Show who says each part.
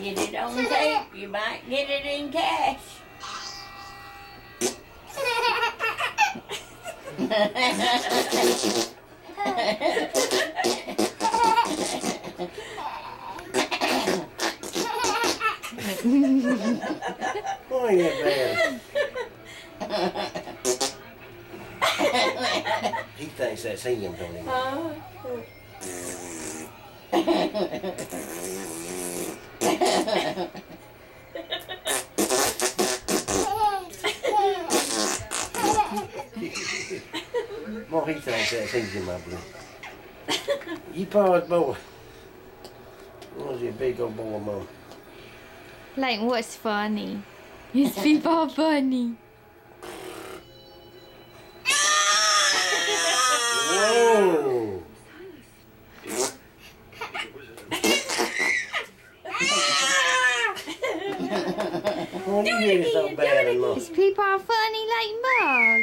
Speaker 1: Get it on tape. You might get it in cash.
Speaker 2: Boy, ain't that bad. He thinks that's him, don't he? Boy, he thinks that's him, my boy. You paw's boy. Was he a big old boy, Mom?
Speaker 3: Like, what's funny? Is PeaPaw funny?
Speaker 2: Whoa! Well, you get it so bad enough.
Speaker 3: Is PeaPaw funny like Mug?